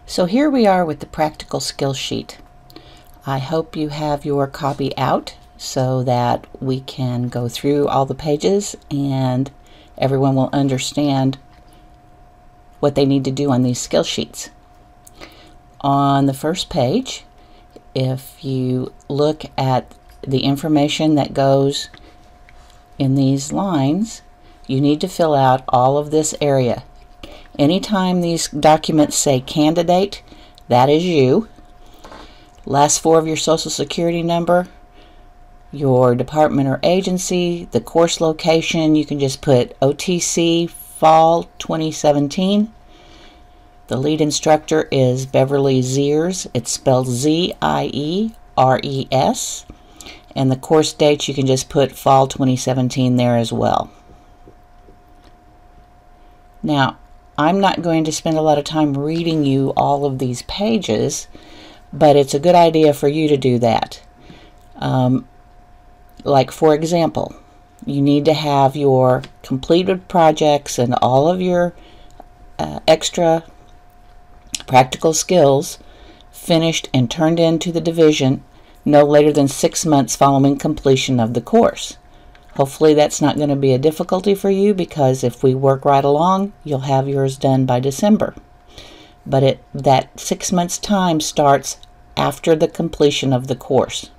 So here we are with the practical skill sheet. I hope you have your copy out so that we can go through all the pages and everyone will understand what they need to do on these skill sheets. On the first page, if you look at the information that goes in these lines, you need to fill out all of this area. Anytime these documents say candidate, that is you. Last four of your social security number, your department or agency, the course location, you can just put OTC Fall 2017. The lead instructor is Beverly Ziers. It's spelled Z-I-E-R-E-S. And the course dates, you can just put Fall 2017 there as well. Now, I'm not going to spend a lot of time reading you all of these pages, but it's a good idea for you to do that. Like, for example, you need to have your completed projects and all of your extra practical skills finished and turned into the division no later than 6 months following completion of the course. Hopefully that's not going to be a difficulty for you, because if we work right along, you'll have yours done by December. But that 6 months time starts after the completion of the course.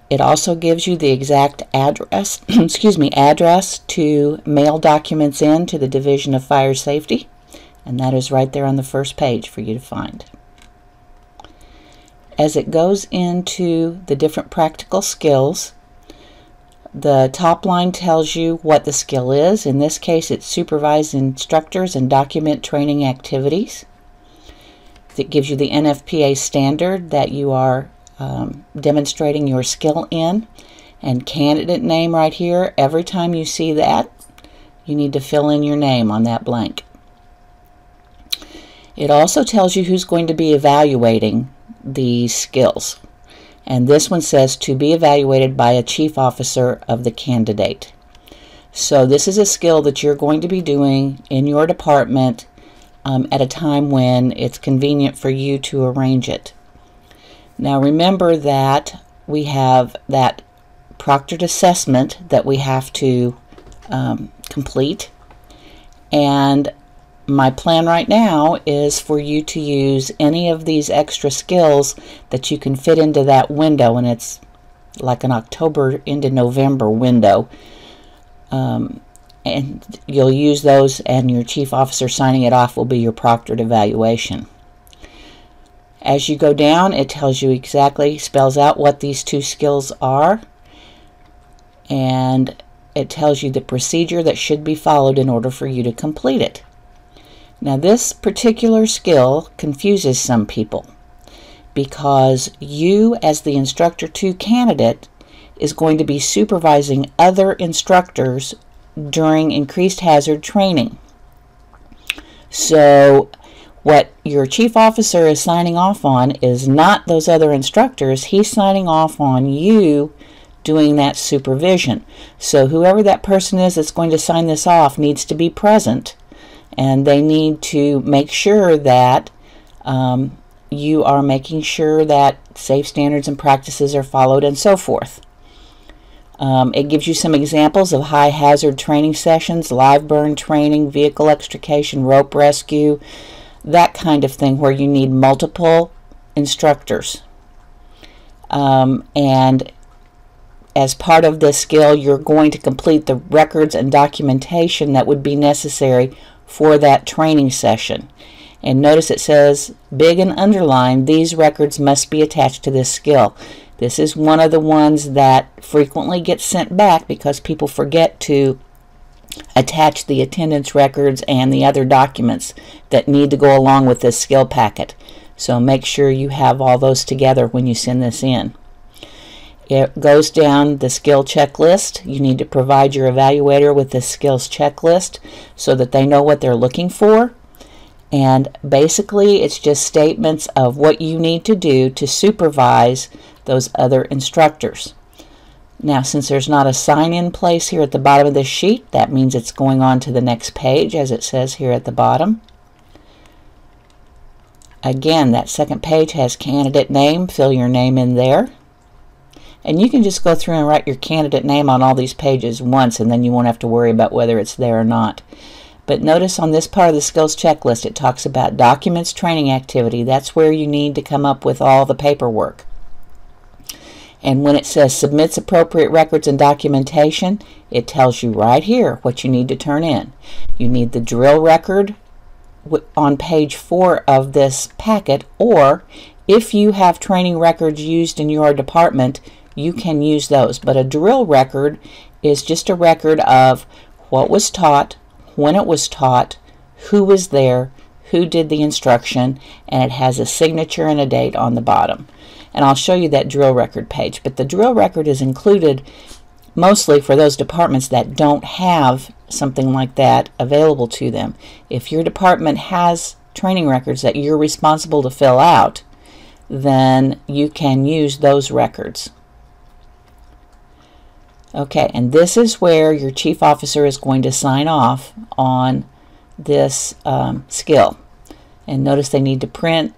It also gives you the exact address, address to mail documents in to the Division of Fire Safety, and that is right there on the first page for you to find. As it goes into the different practical skills, the top line tells you what the skill is. In this case, it's supervise instructors and document training activities. It gives you the NFPA standard that you are demonstrating your skill in, and candidate name right here. Every time you see that, you need to fill in your name on that blank. It also tells you who's going to be evaluating these skills, and this one says to be evaluated by a chief officer of the candidate. So this is a skill that you're going to be doing in your department at a time when it's convenient for you to arrange it. Now remember that we have that proctored assessment that we have to complete, and my plan right now is for you to use any of these extra skills that you can fit into that window, and it's like an October into November window. And you'll use those, and your chief officer signing it off will be your proctored evaluation. As you go down, it tells you exactly, spells out what these two skills are, and it tells you the procedure that should be followed in order for you to complete it. Now this particular skill confuses some people, because you as the instructor 2 candidate is going to be supervising other instructors during increased hazard training. So what your chief officer is signing off on is not those other instructors. He's signing off on you doing that supervision. So whoever that person is that's going to sign this off needs to be present, and they need to make sure that you are making sure that safe standards and practices are followed and so forth. It gives you some examples of high hazard training sessions, live burn training, vehicle extrication, rope rescue, that kind of thing where you need multiple instructors. And as part of this skill, you're going to complete the records and documentation that would be necessary for that training session. And notice it says, big and underlined, these records must be attached to this skill. This is one of the ones that frequently gets sent back because people forget to attach the attendance records and the other documents that need to go along with this skill packet. So make sure you have all those together when you send this in. It goes down the skill checklist. You need to provide your evaluator with the skills checklist so that they know what they're looking for. And basically it's just statements of what you need to do to supervise those other instructors. Now, since there's not a sign-in place here at the bottom of this sheet, that means it's going on to the next page, as it says here at the bottom. Again, that second page has candidate name. Fill your name in there. And you can just go through and write your candidate name on all these pages once, and then you won't have to worry about whether it's there or not. But notice on this part of the skills checklist, it talks about documents, training activity. That's where you need to come up with all the paperwork. And when it says submits appropriate records and documentation, it tells you right here what you need to turn in. You need the drill record on page 4 of this packet, or if you have training records used in your department, you can use those. But a drill record is just a record of what was taught, when it was taught, who was there, who did the instruction, and it has a signature and a date on the bottom. And I'll show you that drill record page. But the drill record is included mostly for those departments that don't have something like that available to them. If your department has training records that you're responsible to fill out, then you can use those records. Okay, and this is where your chief officer is going to sign off on this skill. And notice they need to print,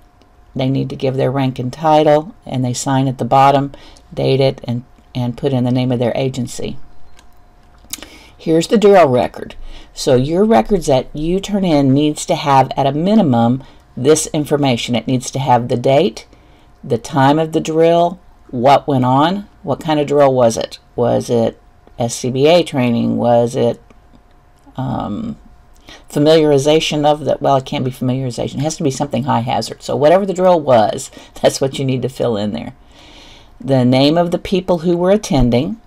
they need to give their rank and title, and they sign at the bottom, date it, and put in the name of their agency. Here's the drill record. So your records that you turn in needs to have at a minimum this information. It needs to have the date, the time of the drill, what went on, what kind of drill was it? Was it SCBA training? Was it familiarization of the, well, it can't be familiarization. It has to be something high hazard. So whatever the drill was, that's what you need to fill in there. The name of the people who were attending,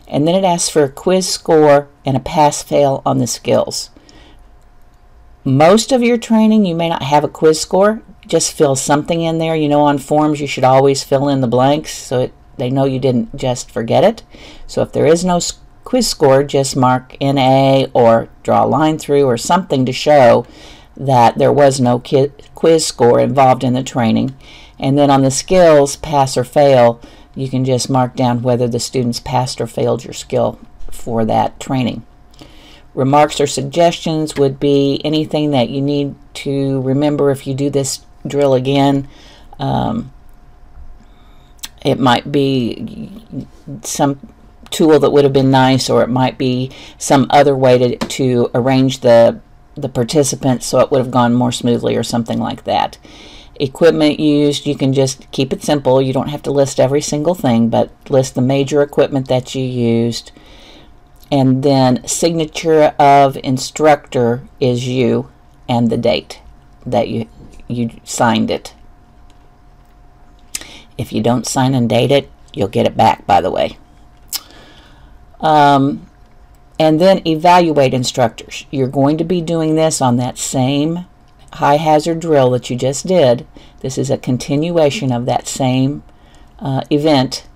and then it asks for a quiz score and a pass-fail on the skills. Most of your training, you may not have a quiz score. Just fill something in there. You know, on forms, you should always fill in the blanks so they know you didn't just forget it. So if there is no quiz score, just mark NA or draw a line through or something to show that there was no quiz score involved in the training. And then on the skills, pass or fail, you can just mark down whether the students passed or failed your skill for that training. Remarks or suggestions would be anything that you need to remember if you do this drill again. It might be some tool that would have been nice, or it might be some other way to arrange the participants so it would have gone more smoothly or something like that. Equipment used, you can just keep it simple. You don't have to list every single thing, but list the major equipment that you used. And then signature of instructor is you and the date that you signed it. If you don't sign and date it, you'll get it back, by the way. And then evaluate instructors. You're going to be doing this on that same high hazard drill that you just did. This is a continuation of that same event.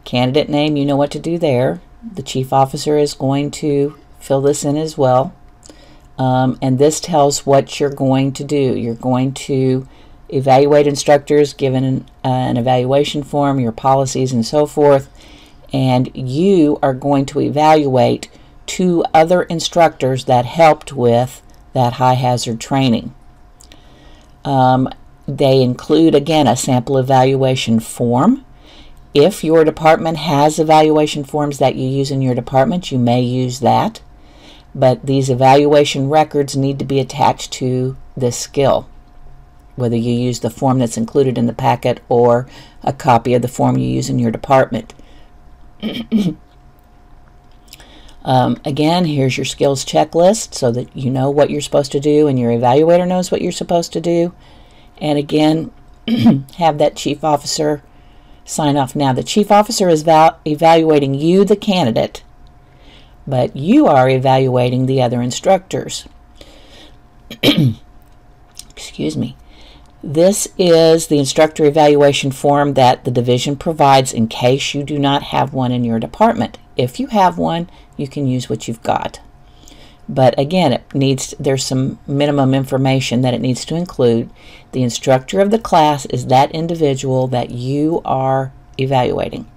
Candidate name, you know what to do there. The chief officer is going to fill this in as well. And this tells what you're going to do. You're going to evaluate instructors, given an evaluation form, your policies, and so forth. And you are going to evaluate 2 other instructors that helped with that high hazard training. They include, again, a sample evaluation form. If your department has evaluation forms that you use in your department, you may use that. But these evaluation records need to be attached to this skill, whether you use the form that's included in the packet or a copy of the form you use in your department. Again, here's your skills checklist so that you know what you're supposed to do and your evaluator knows what you're supposed to do. And again, have that chief officer sign off. Now, the chief officer is evaluating you, the candidate, but you are evaluating the other instructors. Excuse me. This is the instructor evaluation form that the division provides in case you do not have one in your department. If you have one, you can use what you've got. But again, there's some minimum information that it needs to include. The instructor of the class is that individual that you are evaluating.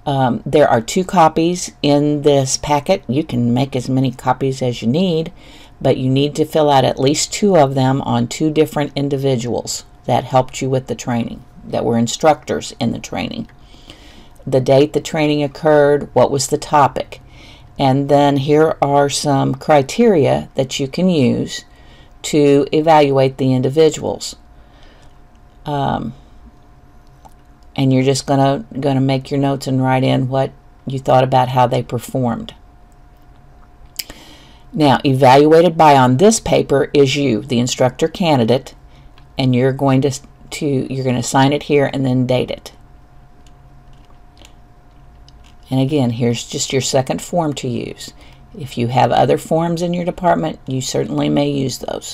There are 2 copies in this packet. You can make as many copies as you need, but you need to fill out at least 2 of them on 2 different individuals that helped you with the training, that were instructors in the training. The date the training occurred, what was the topic, and then here are some criteria that you can use to evaluate the individuals. And you're just gonna make your notes and write in what you thought about how they performed. Now, evaluated by on this paper is you, the instructor candidate, and you're going to sign it here and then date it. And again, here's just your second form to use. If you have other forms in your department, you certainly may use those.